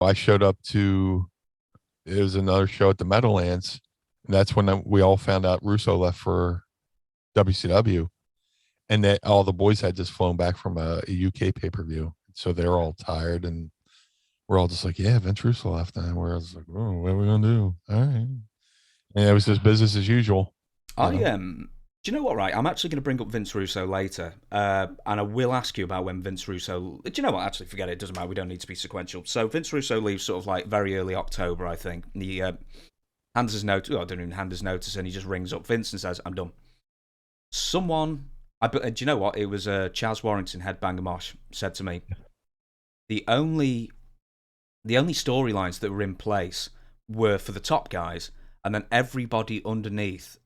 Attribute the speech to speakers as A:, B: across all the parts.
A: I showed up to it was another show at the Meadowlands, and that's when we all found out Russo left for WCW, and that all the boys had just flown back from a UK pay per view, so they're all tired, and we're all just like, "Yeah, Vince Russo left," and we're just like, "Oh, what are we gonna do?" All right, and it was just business as usual, you
B: I
A: know.
B: Do you know what? Right, I'm actually going to bring up Vince Russo later, and I will ask you about when Vince Russo. Do you know what? Actually, forget it. It doesn't matter. We don't need to be sequential. So Vince Russo leaves sort of like very early October, I think. And he hands his note. I don't even hand his notice, and he just rings up Vince and says, "I'm done." Someone, do you know what? It was Chaz Warrington, Headbanger Mosh, said to me, the only the only storylines that were in place were for the top guys, and then everybody underneath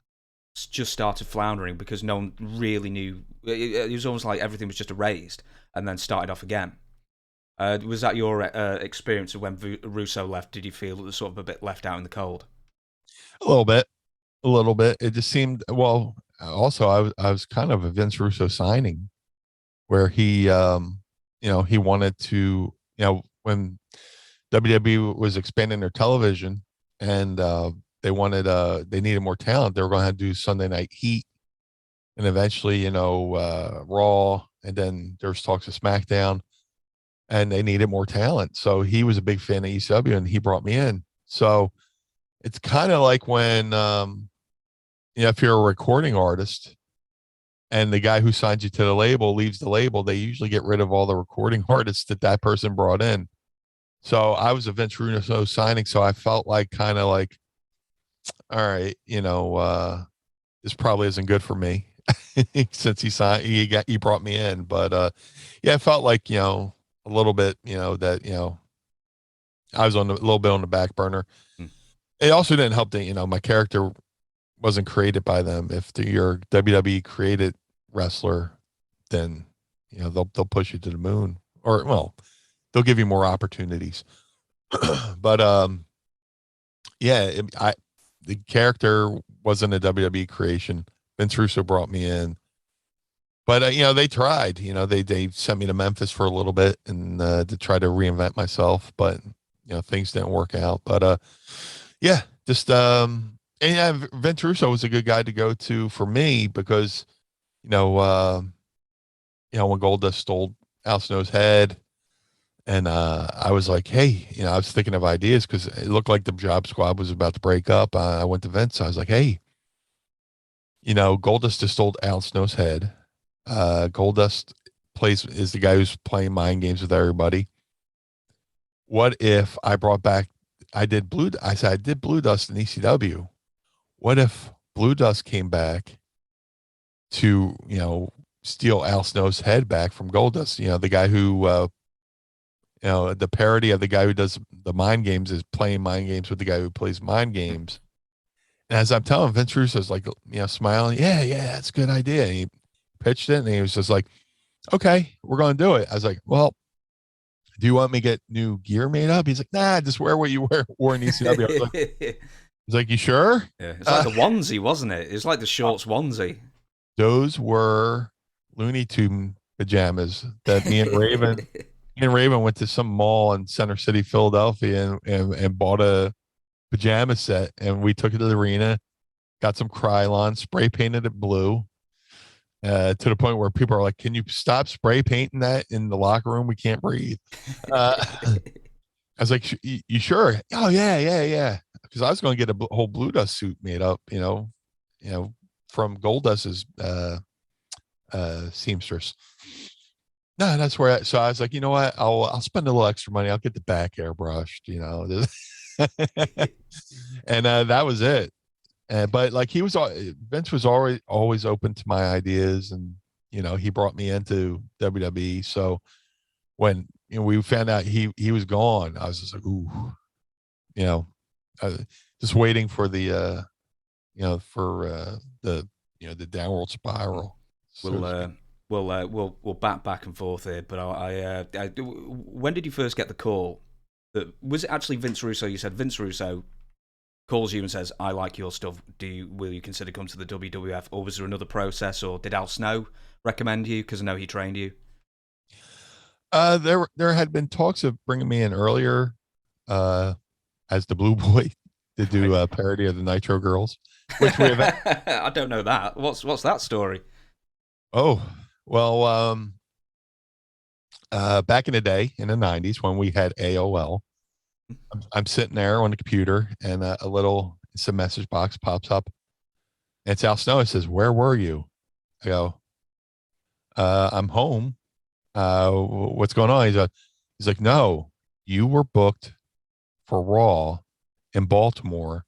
B: just started floundering because no one really knew. It was almost like everything was just erased and then started off again. Was that your experience of when Russo left? Did you feel it was sort of a bit left out in the cold?
A: A little bit, a little bit. It just seemed well. Also, I was kind of a Vince Russo signing where he wanted to, when WWE was expanding their television and they needed more talent. They were going to have to do Sunday Night Heat and eventually, Raw, and then there was talks of SmackDown, and they needed more talent. So he was a big fan of ECW, and he brought me in. So it's kind of like when, if you're a recording artist and the guy who signs you to the label leaves the label, they usually get rid of all the recording artists that person brought in. So I was a Vince Russo signing, so I felt like kind of like, all right, this probably isn't good for me since he brought me in. But yeah, it felt like, a little bit, that, I was a little bit on the back burner.
B: Hmm.
A: It also didn't help that, my character wasn't created by them. If you're WWE created wrestler, then, they'll push you to the moon, or, well, they'll give you more opportunities. But yeah, the character wasn't a WWE creation. Vince Russo brought me in, but they tried. They sent me to Memphis for a little bit and to try to reinvent myself, but things didn't work out. But yeah, just and yeah, Vince Russo was a good guy to go to for me because you know uh, when Goldust stole Al Snow's head. And I was like, hey, I was thinking of ideas because it looked like the Job Squad was about to break up. I went to Vince. I was like, hey, Goldust just stole Al Snow's head. Goldust is the guy who's playing mind games with everybody. What if I brought back? I said I did Blue Dust in ECW. What if Blue Dust came back to steal Al Snow's head back from Goldust? The guy who the parody of the guy who does the mind games is playing mind games with the guy who plays mind games. And as I'm telling Vince Russo's like, smiling, yeah, that's a good idea. And he pitched it and he was just like, okay, we're going to do it. I was like, well, do you want me to get new gear made up? He's like, nah, just wear what you wore in ECW. He's like, you sure?
B: Yeah, it's like the onesie, wasn't it? It's like the shorts onesie.
A: Those were Looney Tune pajamas that me and Raven went to some mall in Center City, Philadelphia, and bought a pajama set, and we took it to the arena, got some Krylon, spray painted it blue, to the point where people are like, "Can you stop spray painting that in the locker room? We can't breathe." I was like, "You sure?" Oh yeah, yeah, yeah. Because I was going to get a whole Blue Dust suit made up, from Goldust's seamstress. No, that's where. So I was like, you know what? I'll spend a little extra money. I'll get the back airbrushed. And that was it. But like Vince was always open to my ideas, and he brought me into WWE. So when we found out he was gone, I was just like, ooh, you know, uh, just waiting for the downward spiral. So
B: we'll
A: to speak.
B: we'll back and forth here, but when did you first get the call? That was it actually Vince Russo? You said Vince Russo calls you and says, "I like your stuff. Will you consider coming to the WWF?" Or was there another process? Or did Al Snow recommend you because I know he trained you?
A: There had been talks of bringing me in earlier, as the Blue Boy to do
B: Right.
A: a parody of the Nitro Girls, which we have.
B: I don't know that. What's that story?
A: Oh, well, back in the day in the 90s when we had AOL, I'm sitting there on the computer and a little it's a message box pops up. And it's Al Snow. It says, "Where were you?" I go, "I'm home. What's going on?" He's like, "No, you were booked for Raw in Baltimore.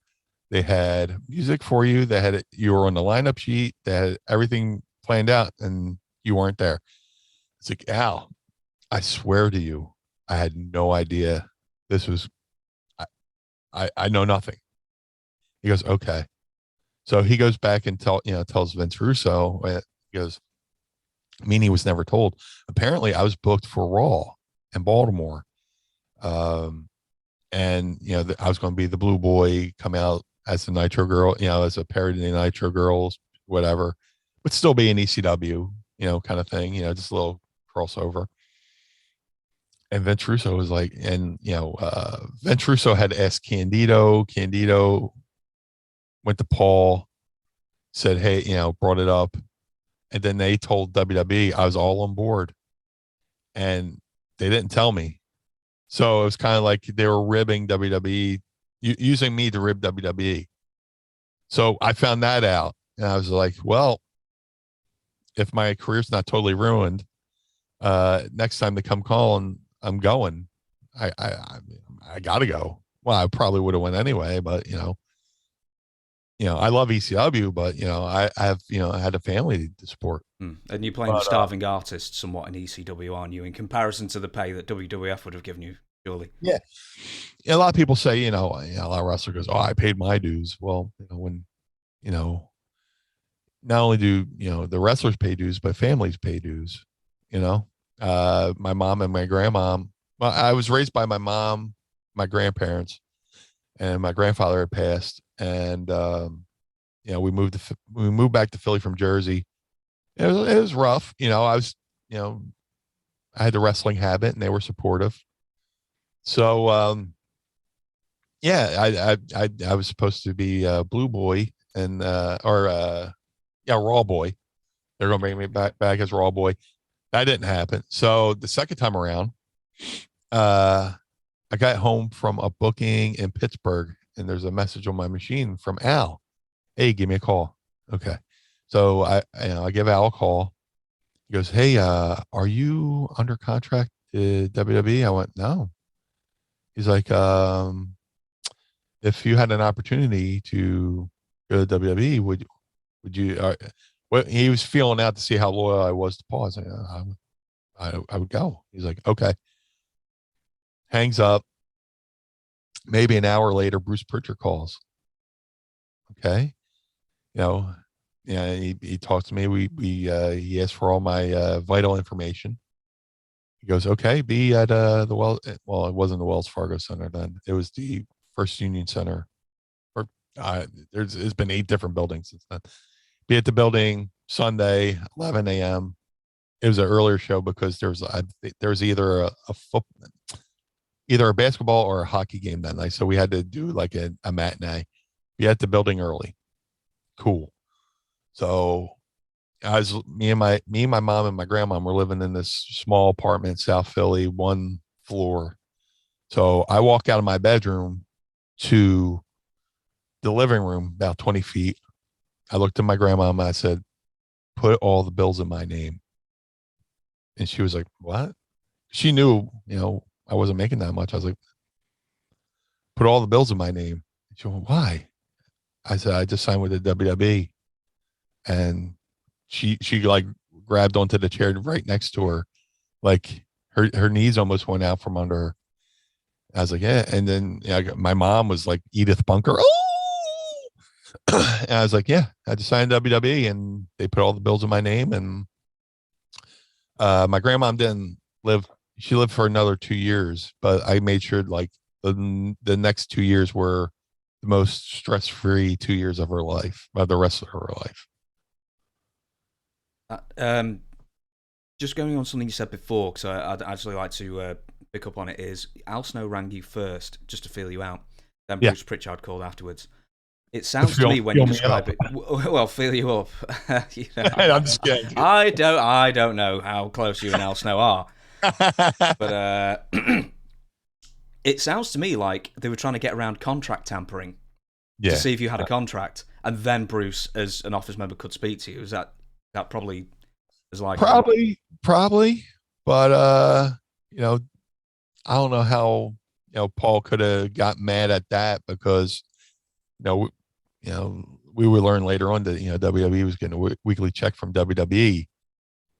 A: They had music for you. They had you were on the lineup sheet. They had everything planned out, and you weren't there." It's like, Al, I swear to you, I had no idea this was. I I know nothing. He goes, "Okay." So he goes back and tells Vince Russo. He goes, Meanie was never told. Apparently, I was booked for Raw in Baltimore, um, and I was going to be the Blue Boy, come out as the Nitro Girl, as a parody of the Nitro Girls, whatever, but still be an ECW, kind of thing, just a little crossover. And Vince Russo was like, and Vince Russo had asked Candido. Candido went to Paul, said, "Hey," brought it up, and then they told WWE I was all on board, and they didn't tell me. So it was kind of like they were ribbing WWE, using me to rib WWE. So I found that out, and I was like, well, if my career's not totally ruined, next time they come calling, I'm going. I gotta go. Well, I probably would have went anyway, but I love ECW, but I have I had a family to support.
B: And you're playing the
A: But
B: starving artist somewhat in ECW, aren't you? In comparison to the pay that WWF would have given you, surely.
A: yeah, a lot of people say, a lot of wrestler goes, "Oh, I paid my dues." Well, when you know, not only do the wrestlers pay dues, but families pay dues. You know, my mom and my grandma. Well, I was raised by my mom, my grandparents, and my grandfather had passed, and we moved back to Philly from Jersey. It was rough. I was you know I had the wrestling habit, and they were supportive. So yeah, I was supposed to be Blue Boy and or yeah, Raw Boy. They're gonna bring me back as Raw Boy. That didn't happen. So the second time around, uh, I got home from a booking in Pittsburgh, and there's a message on my machine from Al. Hey, give me a call. Okay. So I give Al a call. He goes, "Hey, are you under contract to WWE?" I went, "No." He's like, "If you had an opportunity to go to WWE, would you?" Well, he was feeling out to see how loyal I was to Paul. I was like, I would go. He's like, "Okay." Hangs up. Maybe an hour later, Bruce Pritchard calls. Okay, you know, yeah, he talks to me. He asked for all my vital information. He goes, "Okay, be at the Well, it wasn't the Wells Fargo Center then. It was the First Union Center. Or it's been 8 different buildings since then. Be at the building Sunday, 11 a.m. It was an earlier show because there was either a basketball or a hockey game that night, so we had to do like a matinee. Be at the building early. Cool. So me and my mom and my grandma were living in this small apartment in South Philly, 1 floor. So I walk out of my bedroom to the living room about 20 feet. I looked at my grandma and I said, "Put all the bills in my name." And she was like, "What?" She knew, I wasn't making that much. I was like, "Put all the bills in my name." She went, "Why?" I said, "I just signed with the WWE." And she like grabbed onto the chair right next to her. Like her knees almost went out from under her. I was like, "Yeah." And then my mom was like Edith Bunker. Oh, and I was like, "Yeah, I just signed WWE and they put all the bills in my name." And my grandma didn't live. She lived for another 2 years, but I made sure like the next 2 years were the most stress free 2 years of her life, of the rest of her life.
B: Uh, um, just going on something you said before, because I'd actually like to pick up on it is Al Snow rang you first just to feel you out. Then
A: Yeah.
B: Bruce Pritchard called afterwards. It sounds to me when you describe it, well, feel you up. You know,
A: I'm just kidding.
B: I don't know how close you and Al Snow are, but it sounds to me like they were trying to get around contract tampering to see if you had a contract, and then Bruce, as an office member, could speak to you. Is that probably as like
A: probably, but you know, I don't know how Paul could have got mad at that because we would learn later on that WWE was getting a weekly check from WWE.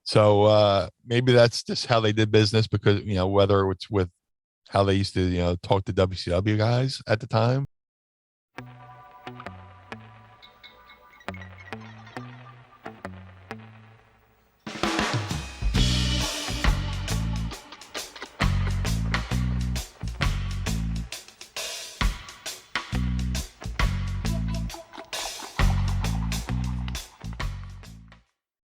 A: So maybe that's just how they did business because whether it's with how they used to talk to WCW guys at the time.